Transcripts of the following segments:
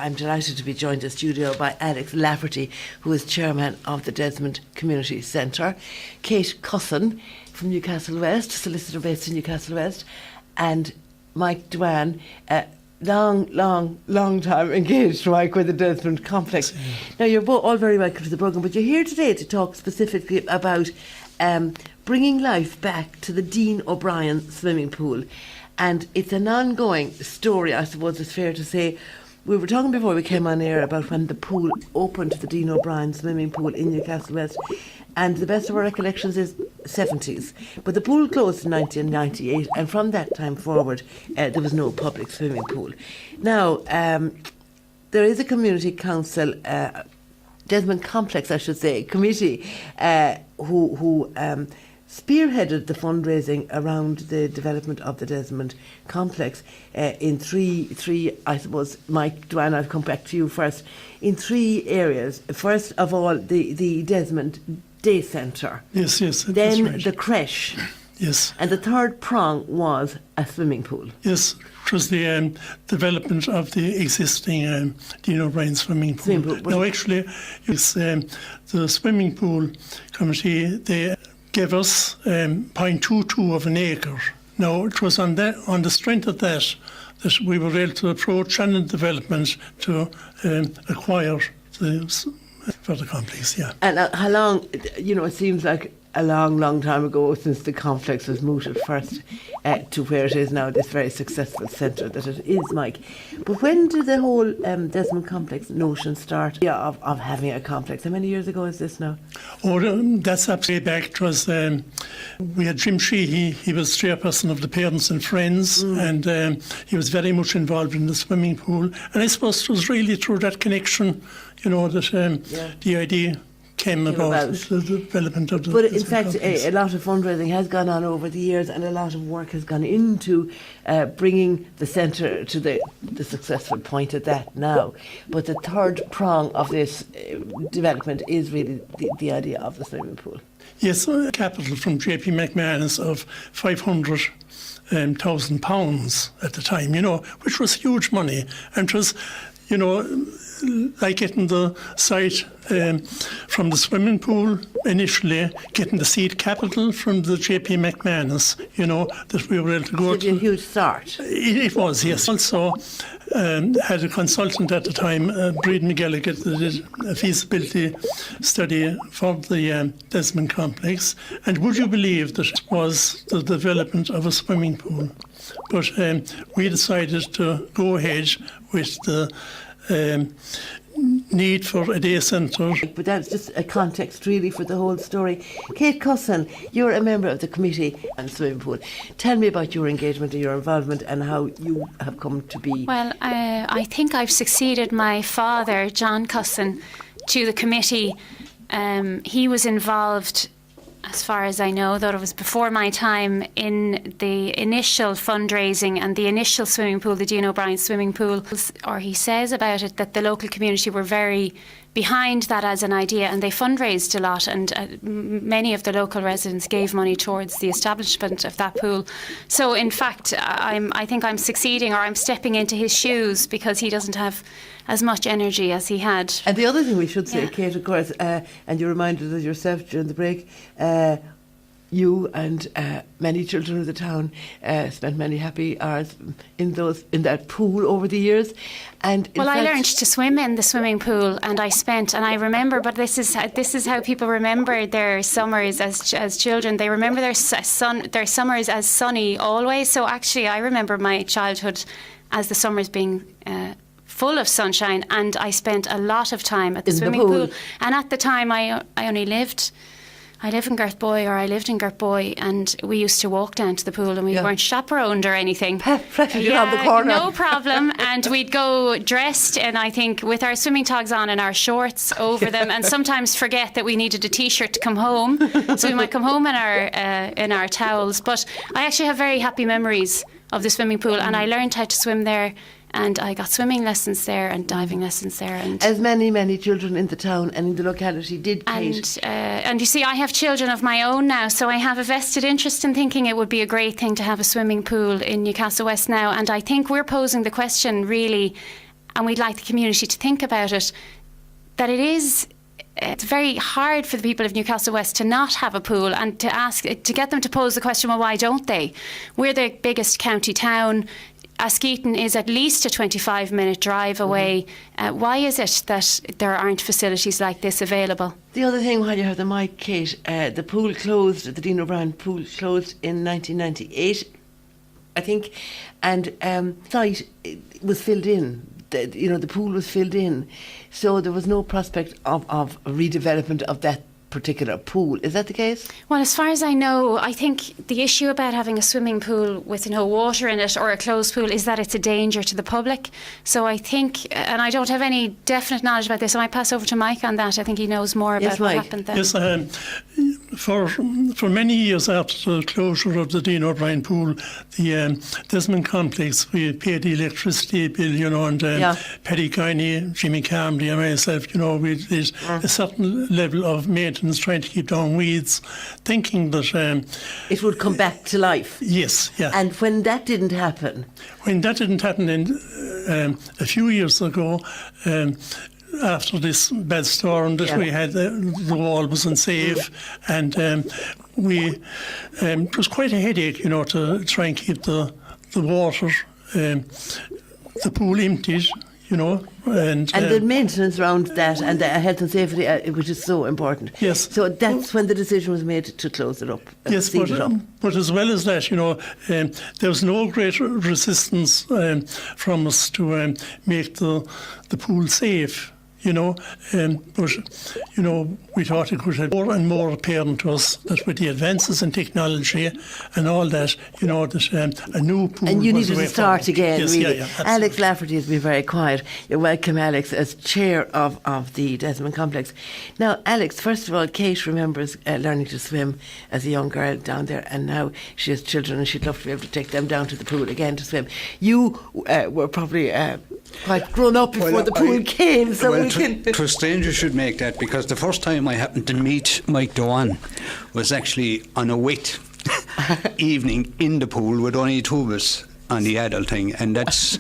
I'm delighted to be joined in studio by Alex Lafferty, who is chairman of the Desmond Community Centre, Kate Cusson from Newcastle West, solicitor based in Newcastle West, and Mike Dwan, long time engaged, Mike, with the Desmond Complex. Now, you're both all very welcome to the programme, but you're here today to talk specifically about bringing life back to the Dean O'Brien swimming pool. And it's an ongoing story, I suppose it's fair to say. We were talking before we came on air about when the pool opened, the Dean O'Brien swimming pool in Newcastle West, and the best of our recollections is 70s. But the pool closed in 1998, and from that time forward there was no public swimming pool. Now, there is a community council, Desmond Complex I should say, committee who spearheaded the fundraising around the development of the Desmond Complex in three, I suppose, Mike Dwan, I'll come back to you first, in three areas. First of all, the Desmond Day Centre. Yes, then right. the creche. Yes. And the third prong was a swimming pool. Yes, it was the development of the existing Dean O'Brien swimming pool. Now, actually, it's the swimming pool committee, they gave us 0.22 of an acre. Now, it was on the strength of that we were able to approach Shannon Development to acquire for the complex, yeah. And how long, it seems like a long time ago since the complex was mooted first to where it is now, this very successful centre that it is, Mike. But when did the whole Desmond Complex notion start of having a complex? How many years ago is this now? Oh, that's absolutely back. It was, we had Jim Sheehy, he was chairperson of the Parents and Friends, and he was very much involved in the swimming pool. And I suppose it was really through that connection, that the idea came about the development of the... But in fact, a lot of fundraising has gone on over the years, and a lot of work has gone into bringing the centre to the successful point at that now. But the third prong of this development is really the idea of the swimming pool. Yes, capital from JP McManus of £500,000 at the time, which was huge money. And it was, like getting the site from the swimming pool initially, getting the seed capital from the JP McManus, that we were able to go to. A huge start. It was, yes. Also had a consultant at the time, Breed McGilligan, that did a feasibility study for the Desmond Complex. And would you believe that it was the development of a swimming pool? But we decided to go ahead with the need for a day centre. But that's just a context really for the whole story. Kate Cusson, you're a member of the committee on swimming pool. Tell me about your engagement and your involvement and how you have come to be. Well, I think I've succeeded my father, John Cusson, to the committee. He was involved, as far as I know, though it was before my time, in the initial fundraising and the initial swimming pool, the Dean O'Brien swimming pool. Or he says about it that the local community were very behind that as an idea, and they fundraised a lot, and many of the local residents gave money towards the establishment of that pool. So in fact, I think I'm succeeding, or I'm stepping into his shoes, because he doesn't have as much energy as he had. And the other thing we should say, Kate, of course, and you reminded us yourself during the break, you and many children of the town spent many happy hours in that pool over the years. And I learned to swim in the swimming pool, and I remember. But this is how people remember their summers as children. They remember their summers as sunny always. So actually, I remember my childhood as the summers being full of sunshine, and I spent a lot of time at the swimming pool. And at the time, I live in Garthboy, or I lived in Garthboy, and we used to walk down to the pool, and we weren't chaperoned or anything. Practically on the corner. No problem. And we'd go dressed, and I think with our swimming togs on and our shorts over them, and sometimes forget that we needed a T-shirt to come home. So we might come home in our towels. But I actually have very happy memories of the swimming pool, and I learned how to swim there. And I got swimming lessons there and diving lessons there. And as many children in the town and in the locality did, Kate. And you see, I have children of my own now, so I have a vested interest in thinking it would be a great thing to have a swimming pool in Newcastle West now. And I think we're posing the question, really, and we'd like the community to think about it, that it's very hard for the people of Newcastle West to not have a pool, and to get them to pose the question, well, why don't they? We're the biggest county town. Askeaton is at least a 25-minute drive away. Why is it that there aren't facilities like this available? The other thing, while you have the mic, Kate, the pool closed, the Dean O'Brien pool closed in 1998, I think, and site was filled in. The pool was filled in, so there was no prospect of redevelopment of that particular pool. Is that the case? Well, as far as I know, I think the issue about having a swimming pool with no water in it, or a closed pool, is that it's a danger to the public. So I think, and I don't have any definite knowledge about this, I might pass over to Mike on that. I think he knows more about what happened there. Yes, for many years after the closure of the Dean O'Brien pool, the Desmond complex, we paid the electricity bill, and Paddy Guiney, Jimmy Carmody and myself, we did a certain level of maintenance, trying to keep down weeds, thinking that it would come back to life. Yes, yeah. And when that didn't happen? When that didn't happen a few years ago, after this bad storm that we had, the wall was unsafe, and it was quite a headache, to try and keep the water, the pool emptied, and the maintenance around that, and the health and safety, which is so important. Yes. So that's when the decision was made to close it up. Yes, but as well as that, there was no great resistance from us to make the pool safe. But we thought it could have more and more apparent to us that with the advances in technology and all that, that a new pool. And you was needed to start again, yes, really. Yeah, Alex Lafferty has been very quiet. You're welcome, Alex, as chair of the Desmond Complex. Now, Alex, first of all, Kate remembers learning to swim as a young girl down there, and now she has children and she'd love to be able to take them down to the pool again to swim. You were probably quite grown up before the pool came, so we can... It was strange you should make that, because the first time I happened to meet Mike Dewan was actually on a wet evening in the pool with only two of us on the adult thing, and that's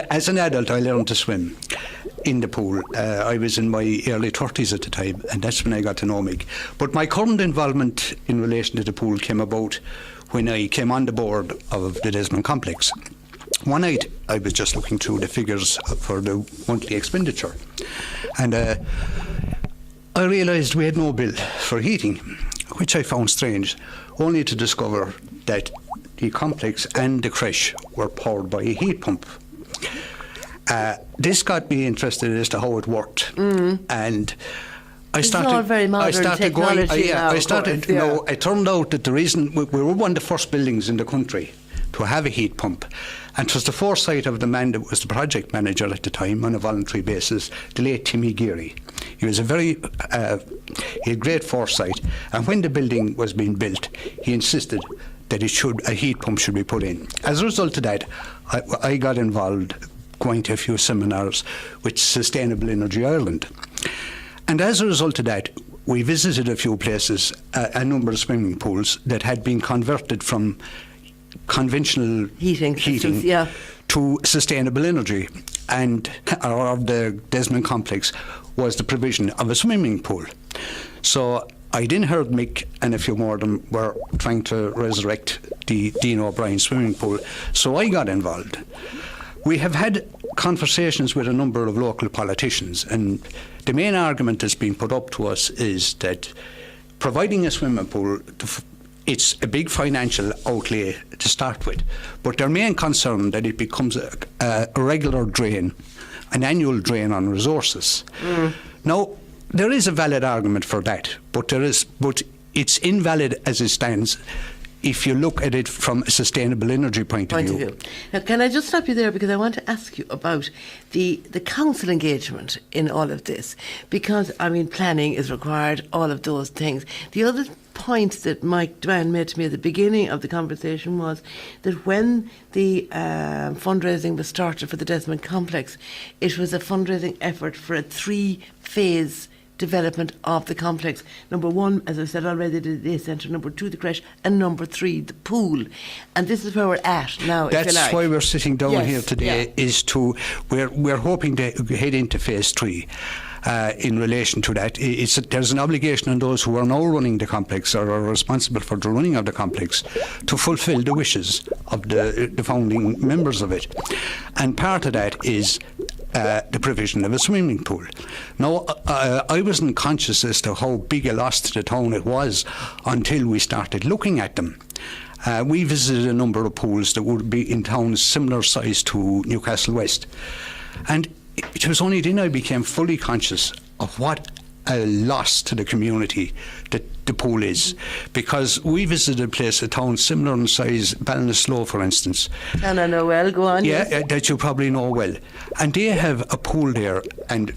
as an adult I learned to swim in the pool. I was in my early 30s at the time, and that's when I got to know Mick. But my current involvement in relation to the pool came about when I came on the board of the Desmond Complex. One night I was just looking through the figures for the monthly expenditure, and I realised we had no bill for heating, which I found strange, only to discover that the complex and the creche were powered by a heat pump. This got me interested as to how it worked, and I started going. It turned out that the reason we were one of the first buildings in the country to have a heat pump, and it was the foresight of the man that was the project manager at the time on a voluntary basis, the late Timmy Geary. He was he had great foresight, and when the building was being built, he insisted that a heat pump should be put in. As a result of that, I got involved going to a few seminars with Sustainable Energy Ireland. And as a result of that, we visited a few places, a number of swimming pools that had been converted from conventional heating to sustainable energy, and of the Desmond Complex was the provision of a swimming pool. So I'd inherit Mick and a few more of them were trying to resurrect the Dean O'Brien swimming pool, so I got involved. We have had conversations with a number of local politicians, and the main argument that's been put up to us is that providing a swimming pool, it's a big financial outlay to start with, but their main concern that it becomes a regular drain, an annual drain on resources. Now, there is a valid argument for that, but it's invalid as it stands if you look at it from a sustainable energy point of view. Now, can I just stop you there, because I want to ask you about the council engagement in all of this, because, planning is required, all of those things. The other point that Mike Dewan made to me at the beginning of the conversation was that when the fundraising was started for the Desmond Complex, it was a fundraising effort for a 3-phase development of the complex. Number 1, as I said already, the day centre. Number 2, the creche. And number 3, the pool. And this is where we're at now, if you like. That's why we're sitting down here today, we're hoping to head into phase 3. In relation to that, there's an obligation on those who are now running the complex or are responsible for the running of the complex to fulfil the wishes of the founding members of it. And part of that is the provision of a swimming pool. Now, I wasn't conscious as to how big a loss to the town it was until we started looking at them. We visited a number of pools that would be in towns similar size to Newcastle West. And it was only then I became fully conscious of what a loss to the community that the pool is. Because we visited a town similar in size, Ballinasloe, for instance. And I know well, go on. Yeah, yes. That you probably know well. And they have a pool there, and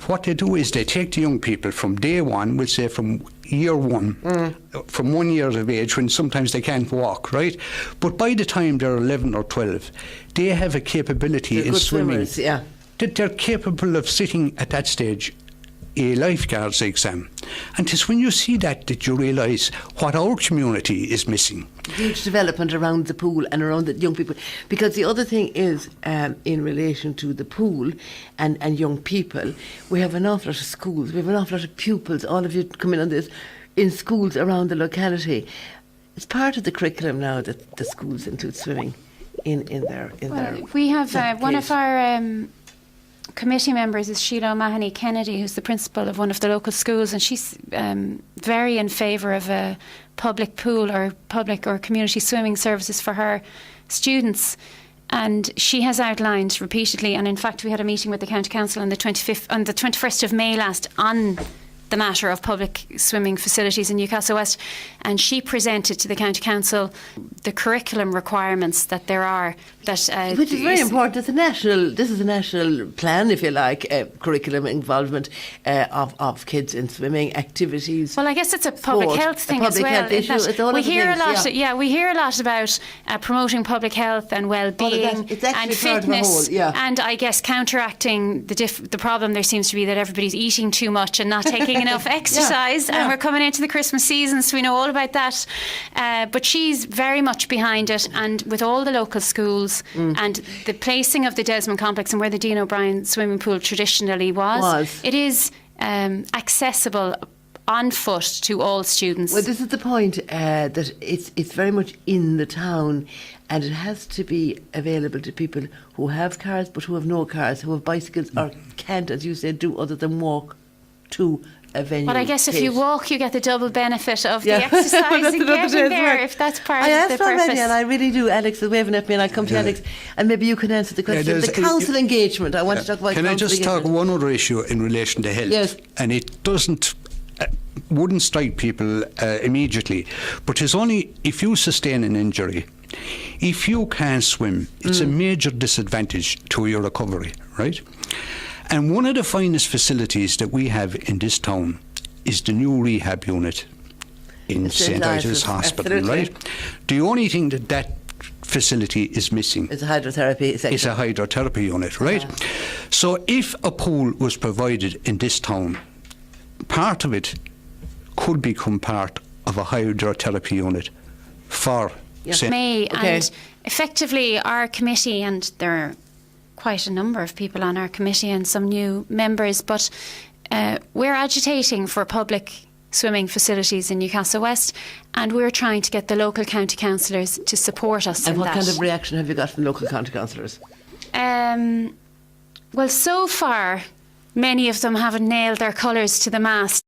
what they do is they take the young people from day one, we'll say from year 1, from 1 year of age, when sometimes they can't walk, right? But by the time they're 11 or 12, they have a capability in swimming. Swimmers, yeah. That they're capable of sitting at that stage a lifeguard's exam. And it's when you see that you realise what our community is missing. Huge development around the pool and around the young people. Because the other thing is, in relation to the pool and young people, we have an awful lot of schools, we have an awful lot of pupils, all of you come in on this, in schools around the locality. It's part of the curriculum now that the schools include swimming in their we have one of our committee members is Sheila O'Regan Kennedy, who's the principal of one of the local schools, and she's very in favour of a public pool or public or community swimming services for her students. And she has outlined repeatedly, and in fact we had a meeting with the County Council on the 21st of May last on the matter of public swimming facilities in Newcastle West, and she presented to the County Council the curriculum requirements that there are. Which is very important. This is a national plan, if you like, curriculum involvement of kids in swimming activities. Well, I guess it's a public health thing as well. We hear a lot about promoting public health and well-being and fitness, and I guess counteracting the problem there seems to be that everybody's eating too much and not taking enough exercise, and we're coming into the Christmas season, so we know all about that. But she's very much behind it, and with all the local schools and the placing of the Desmond Complex and where the Dean O'Brien swimming pool traditionally was. It is accessible on foot to all students. Well, this is the point, that it's very much in the town, and it has to be available to people who have cars but who have no cars, who have bicycles or can't, as you said, do other than walk to a venue. But I guess if you walk, you get the double benefit of the exercise and getting there, if that's part of the purpose. I asked already, and I really do. Alex is waving at me, and I'll come to Alex, and maybe you can answer the question. The council engagement. I want to talk about. Can I just talk one other issue in relation to health? Yes. And it wouldn't strike people immediately, but it's only if you sustain an injury. If you can't swim, it's a major disadvantage to your recovery, right? And one of the finest facilities that we have in this town is the new rehab unit in St. Ida's Hospital, absolutely. right? The only thing that facility is missing is a hydrotherapy section. It's a hydrotherapy unit, right? So if a pool was provided in this town, part of it could become part of a hydrotherapy unit for and effectively our committee, and there are quite a number of people on our committee and some new members, but we're agitating for public swimming facilities in Newcastle West, and we're trying to get the local county councillors to support us in that. And what kind of reaction have you got from local county councillors? Well, so far many of them haven't nailed their colours to the mast.